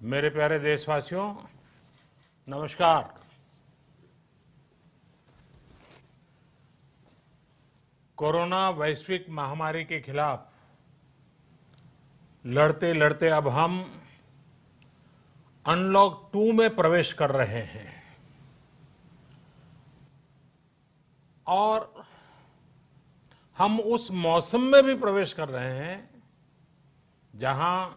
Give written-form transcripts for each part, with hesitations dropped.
मेरे प्यारे देशवासियों, नमस्कार। कोरोना वैश्विक महामारी के खिलाफ लड़ते लड़ते अब हम अनलॉक 2 में प्रवेश कर रहे हैं और हम उस मौसम में भी प्रवेश कर रहे हैं जहां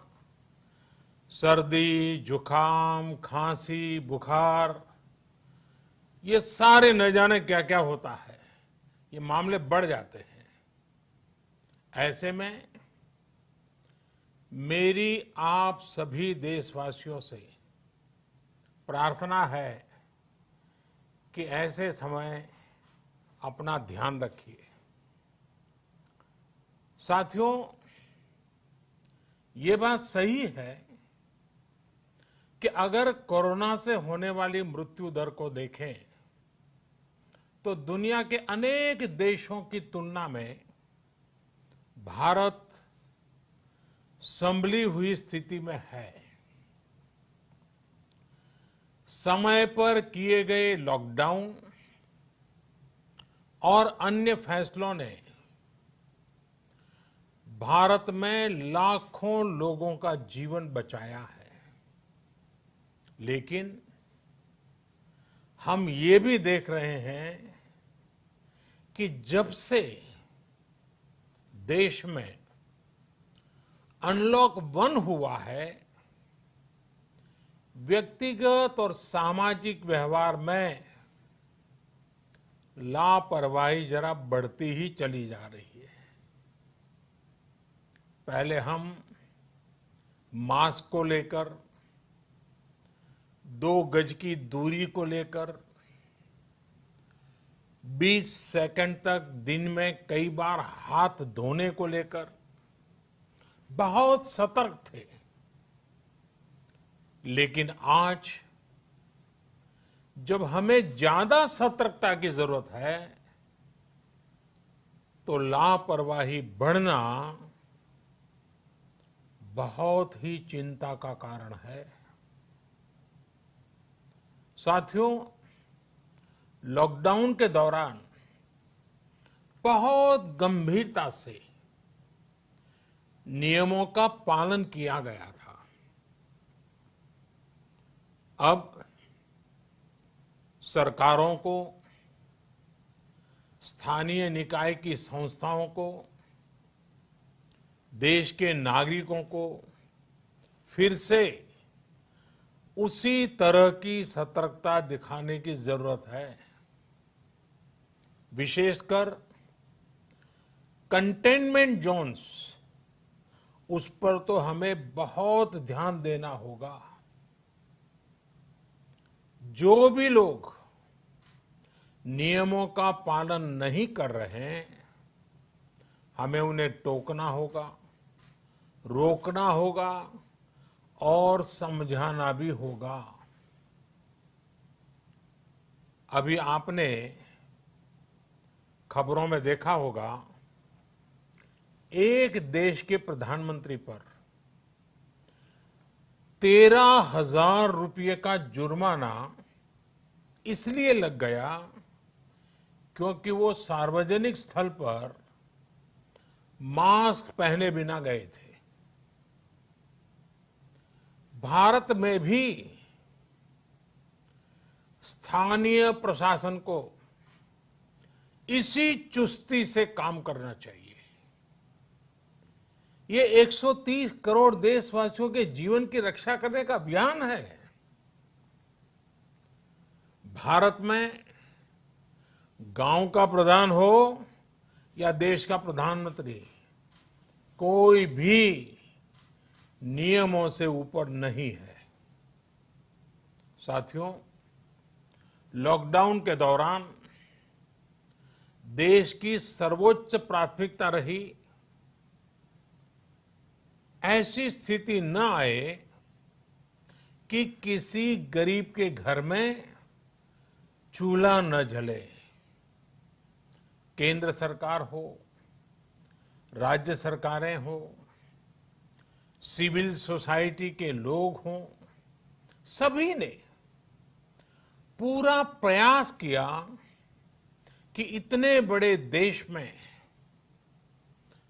सर्दी, जुकाम, खांसी, बुखार ये सारे न जाने क्या क्या होता है, ये मामले बढ़ जाते हैं। ऐसे में मेरी आप सभी देशवासियों से प्रार्थना है कि ऐसे समय अपना ध्यान रखिए। साथियों, ये बात सही है कि अगर कोरोना से होने वाली मृत्यु दर को देखें तो दुनिया के अनेक देशों की तुलना में भारत संभली हुई स्थिति में है। समय पर किए गए लॉकडाउन और अन्य फैसलों ने भारत में लाखों लोगों का जीवन बचाया है, लेकिन हम ये भी देख रहे हैं कि जब से देश में अनलॉक 1 हुआ है, व्यक्तिगत और सामाजिक व्यवहार में लापरवाही जरा बढ़ती ही चली जा रही है। पहले हम मास्क को लेकर, 2 गज की दूरी को लेकर 20 सेकंड तक दिन में कई बार हाथ धोने को लेकर बहुत सतर्क थे, लेकिन आज जब हमें ज्यादा सतर्कता की जरूरत है तो लापरवाही बढ़ना बहुत ही चिंता का कारण है। साथियों, लॉकडाउन के दौरान बहुत गंभीरता से नियमों का पालन किया गया था। अब सरकारों को, स्थानीय निकाय की संस्थाओं को, देश के नागरिकों को फिर से उसी तरह की सतर्कता दिखाने की जरूरत है। विशेषकर कंटेनमेंट जोन्स, उस पर तो हमें बहुत ध्यान देना होगा। जो भी लोग नियमों का पालन नहीं कर रहे हैं, हमें उन्हें टोकना होगा, रोकना होगा और समझाना भी होगा। अभी आपने खबरों में देखा होगा, एक देश के प्रधानमंत्री पर 13,000 रुपये का जुर्माना इसलिए लग गया क्योंकि वो सार्वजनिक स्थल पर मास्क पहने बिना गए थे। भारत में भी स्थानीय प्रशासन को इसी चुस्ती से काम करना चाहिए। ये 130 करोड़ देशवासियों के जीवन की रक्षा करने का अभियान है। भारत में गांव का प्रधान हो या देश का प्रधानमंत्री, कोई भी नियमों से ऊपर नहीं है। साथियों, लॉकडाउन के दौरान देश की सर्वोच्च प्राथमिकता रही ऐसी स्थिति न आए कि किसी गरीब के घर में चूल्हा न जले। केंद्र सरकार हो, राज्य सरकारें हो, सिविल सोसाइटी के लोग हों, सभी ने पूरा प्रयास किया कि इतने बड़े देश में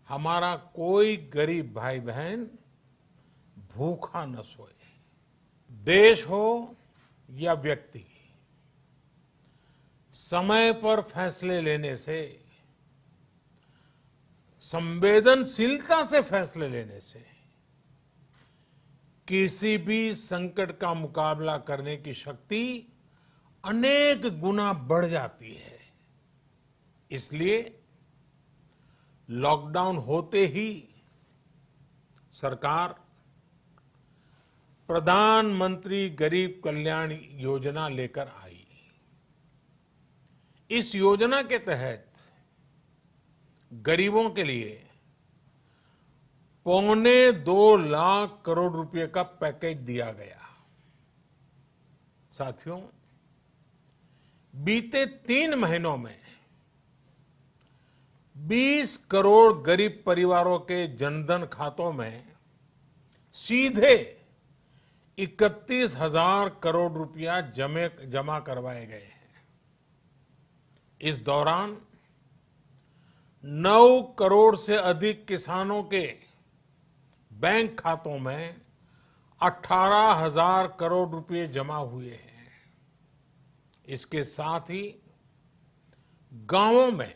हमारा कोई गरीब भाई बहन भूखा न सोए। देश हो या व्यक्ति, समय पर फैसले लेने से, संवेदनशीलता से फैसले लेने से किसी भी संकट का मुकाबला करने की शक्ति अनेक गुना बढ़ जाती है। इसलिए लॉकडाउन होते ही सरकार प्रधानमंत्री गरीब कल्याण योजना लेकर आई। इस योजना के तहत गरीबों के लिए 2.25 लाख करोड़ रुपए का पैकेज दिया गया। साथियों, बीते 3 महीनों में 20 करोड़ गरीब परिवारों के जनधन खातों में सीधे 31,000 करोड़ रुपया जमा करवाए गए हैं। इस दौरान 9 करोड़ से अधिक किसानों के बैंक खातों में 18,000 करोड़ रुपए जमा हुए हैं। इसके साथ ही गांवों में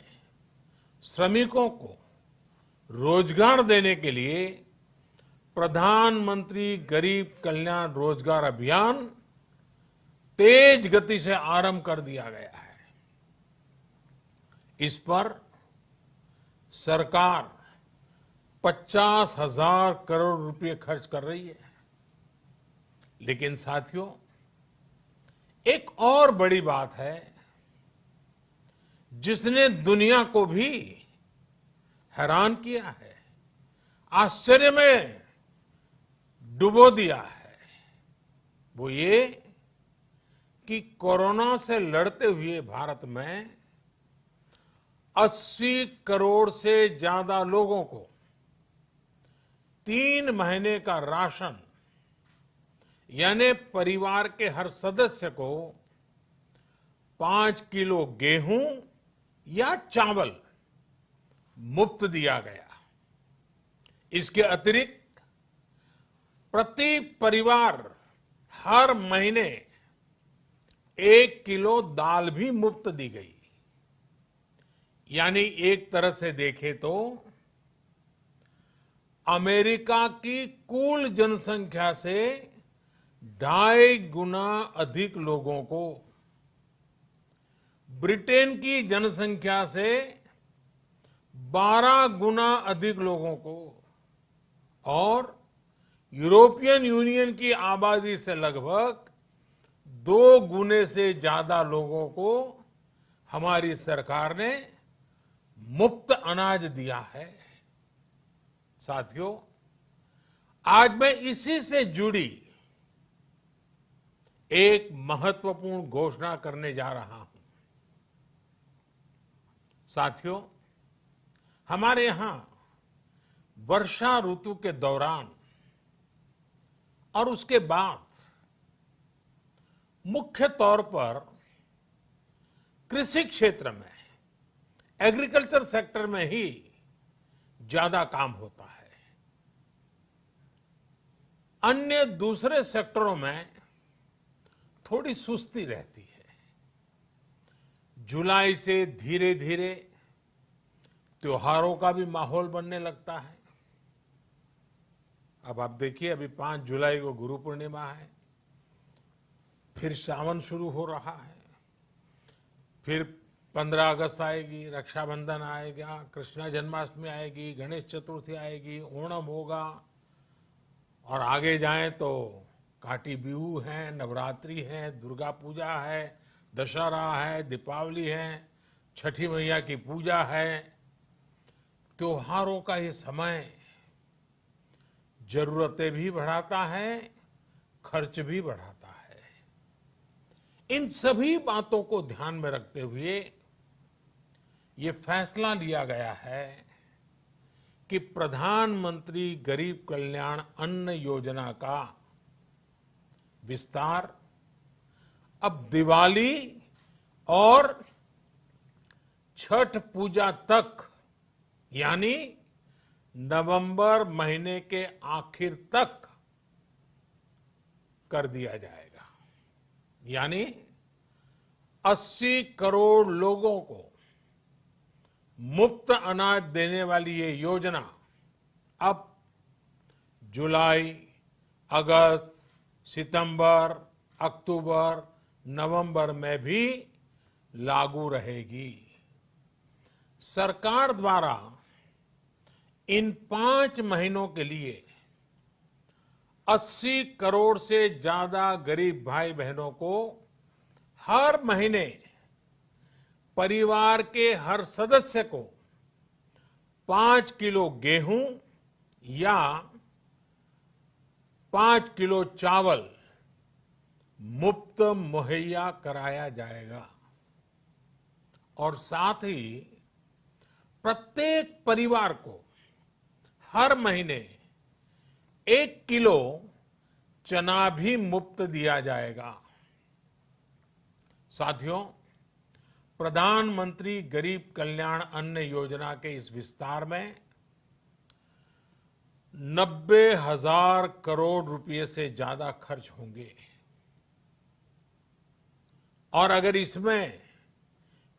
श्रमिकों को रोजगार देने के लिए प्रधानमंत्री गरीब कल्याण रोजगार अभियान तेज गति से आरंभ कर दिया गया है। इस पर सरकार 50,000 करोड़ रुपए खर्च कर रही है। लेकिन साथियों, एक और बड़ी बात है जिसने दुनिया को भी हैरान किया है, आश्चर्य में डुबो दिया है। वो ये कि कोरोना से लड़ते हुए भारत में 80 करोड़ से ज्यादा लोगों को 3 महीने का राशन, यानी परिवार के हर सदस्य को 5 किलो गेहूं या चावल मुफ्त दिया गया। इसके अतिरिक्त प्रति परिवार हर महीने 1 किलो दाल भी मुफ्त दी गई। यानी एक तरह से देखें तो अमेरिका की कुल जनसंख्या से 2.5 गुना अधिक लोगों को, ब्रिटेन की जनसंख्या से 12 गुना अधिक लोगों को और यूरोपियन यूनियन की आबादी से लगभग 2 गुने से ज्यादा लोगों को हमारी सरकार ने मुफ्त अनाज दिया है। साथियों, आज मैं इसी से जुड़ी एक महत्वपूर्ण घोषणा करने जा रहा हूं। साथियों, हमारे यहां वर्षा ऋतु के दौरान और उसके बाद मुख्य तौर पर कृषि क्षेत्र में, एग्रीकल्चर सेक्टर में ही ज्यादा काम होता है। अन्य दूसरे सेक्टरों में थोड़ी सुस्ती रहती है। जुलाई से धीरे धीरे त्योहारों का भी माहौल बनने लगता है। अब आप देखिए, अभी 5 जुलाई को गुरु पूर्णिमा है, फिर सावन शुरू हो रहा है, फिर 15 अगस्त आएगी, रक्षाबंधन आएगा, कृष्णा जन्माष्टमी आएगी, गणेश चतुर्थी आएगी, ओणम होगा और आगे जाएं तो काटी बिहू है, नवरात्रि है, दुर्गा पूजा है, दशहरा है, दीपावली है, छठी मैया की पूजा है। त्योहारों का ये समय जरूरतें भी बढ़ाता है, खर्च भी बढ़ाता है। इन सभी बातों को ध्यान में रखते हुए ये फैसला लिया गया है कि प्रधानमंत्री गरीब कल्याण अन्न योजना का विस्तार अब दिवाली और छठ पूजा तक, यानी नवंबर महीने के आखिर तक कर दिया जाएगा। यानी 80 करोड़ लोगों को मुफ्त अनाज देने वाली ये योजना अब जुलाई, अगस्त, सितंबर, अक्टूबर, नवंबर में भी लागू रहेगी। सरकार द्वारा इन 5 महीनों के लिए 80 करोड़ से ज्यादा गरीब भाई बहनों को हर महीने परिवार के हर सदस्य को 5 किलो गेहूं या 5 किलो चावल मुफ्त मुहैया कराया जाएगा। और साथ ही प्रत्येक परिवार को हर महीने 1 किलो चना भी मुफ्त दिया जाएगा। साथियों, प्रधानमंत्री गरीब कल्याण अन्न योजना के इस विस्तार में 90,000 करोड़ रुपए से ज्यादा खर्च होंगे। और अगर इसमें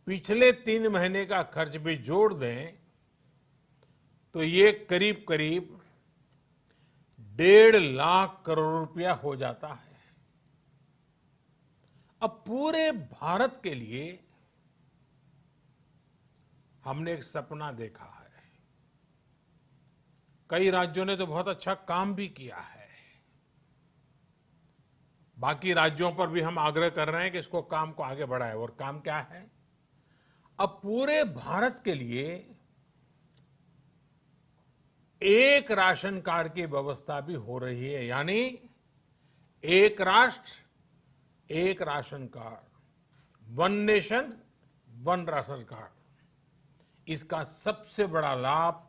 पिछले 3 महीने का खर्च भी जोड़ दें तो ये करीब करीब 1.5 लाख करोड़ रुपया हो जाता है। अब पूरे भारत के लिए हमने एक सपना देखा है। कई राज्यों ने तो बहुत अच्छा काम भी किया है। बाकी राज्यों पर भी हम आग्रह कर रहे हैं कि इसको काम को आगे बढ़ाएं। और काम क्या है? अब पूरे भारत के लिए एक राशन कार्ड की व्यवस्था भी हो रही है। यानी एक राष्ट्र एक ration card, one nation one ration card. इसका सबसे बड़ा लाभ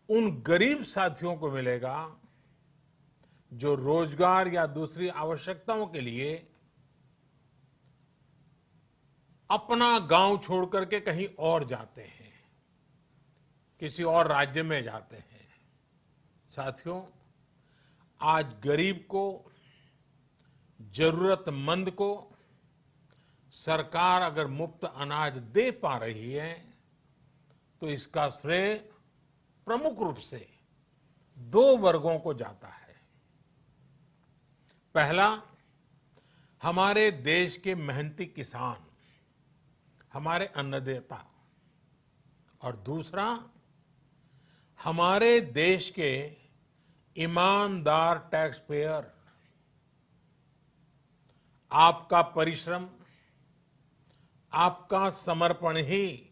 उन गरीब साथियों को मिलेगा जो रोजगार या दूसरी आवश्यकताओं के लिए अपना गांव छोड़ करके कहीं और जाते हैं, किसी और राज्य में जाते हैं। साथियों, आज गरीब को, जरूरतमंद को सरकार अगर मुफ्त अनाज दे पा रही है तो इसका श्रेय प्रमुख रूप से 2 वर्गों को जाता है। पहला, हमारे देश के मेहनती किसान, हमारे अन्नदाता। और दूसरा, हमारे देश के ईमानदार टैक्स पेयर। आपका परिश्रम, आपका समर्पण ही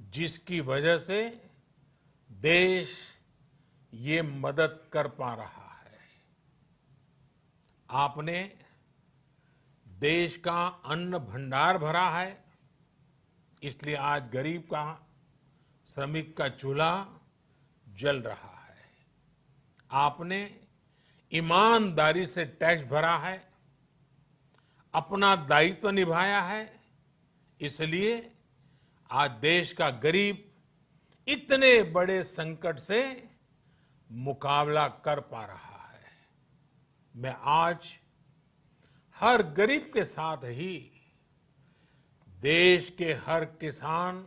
जिसकी वजह से देश ये मदद कर पा रहा है। आपने देश का अन्न भंडार भरा है, इसलिए आज गरीब का, श्रमिक का चूल्हा जल रहा है। आपने ईमानदारी से टैक्स भरा है, अपना दायित्व निभाया है, इसलिए आज देश का गरीब इतने बड़े संकट से मुकाबला कर पा रहा है। मैं आज हर गरीब के साथ ही देश के हर किसान,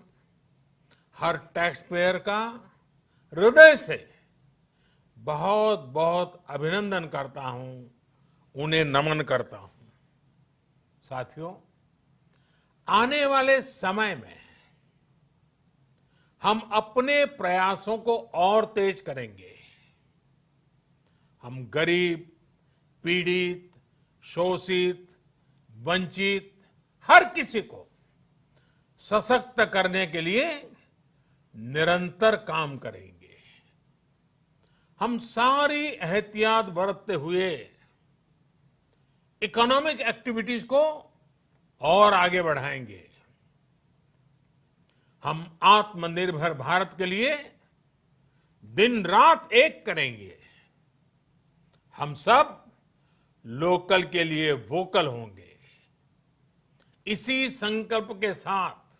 हर टैक्स पेयर का हृदय से बहुत बहुत अभिनंदन करता हूं, उन्हें नमन करता हूं। साथियों, आने वाले समय में हम अपने प्रयासों को और तेज करेंगे। हम गरीब, पीड़ित, शोषित, वंचित हर किसी को सशक्त करने के लिए निरंतर काम करेंगे। हम सारी एहतियात बरतते हुए इकोनॉमिक एक्टिविटीज को और आगे बढ़ाएंगे। हम आत्मनिर्भर भारत के लिए दिन रात एक करेंगे। हम सब लोकल के लिए वोकल होंगे। इसी संकल्प के साथ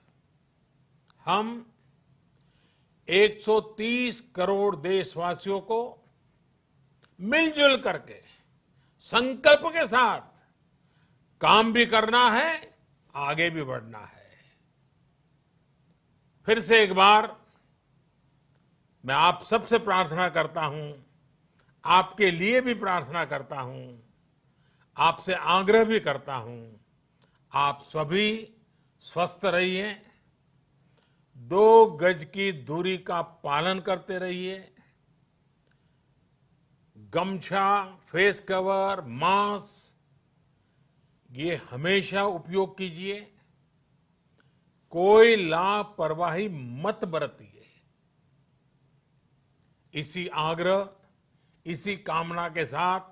हम 130 करोड़ देशवासियों को मिलजुल करके संकल्प के साथ काम भी करना है, आगे भी बढ़ना है। फिर से एक बार मैं आप सबसे प्रार्थना करता हूं, आपके लिए भी प्रार्थना करता हूं, आपसे आग्रह भी करता हूं, आप सभी स्वस्थ रहिए, 2 गज की दूरी का पालन करते रहिए, गमछा, फेस कवर, मास्क ये हमेशा उपयोग कीजिए, कोई लापरवाही मत बरतिए। इसी आग्रह, इसी कामना के साथ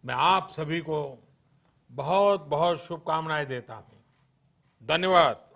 मैं आप सभी को बहुत बहुत शुभकामनाएं देता हूं। धन्यवाद।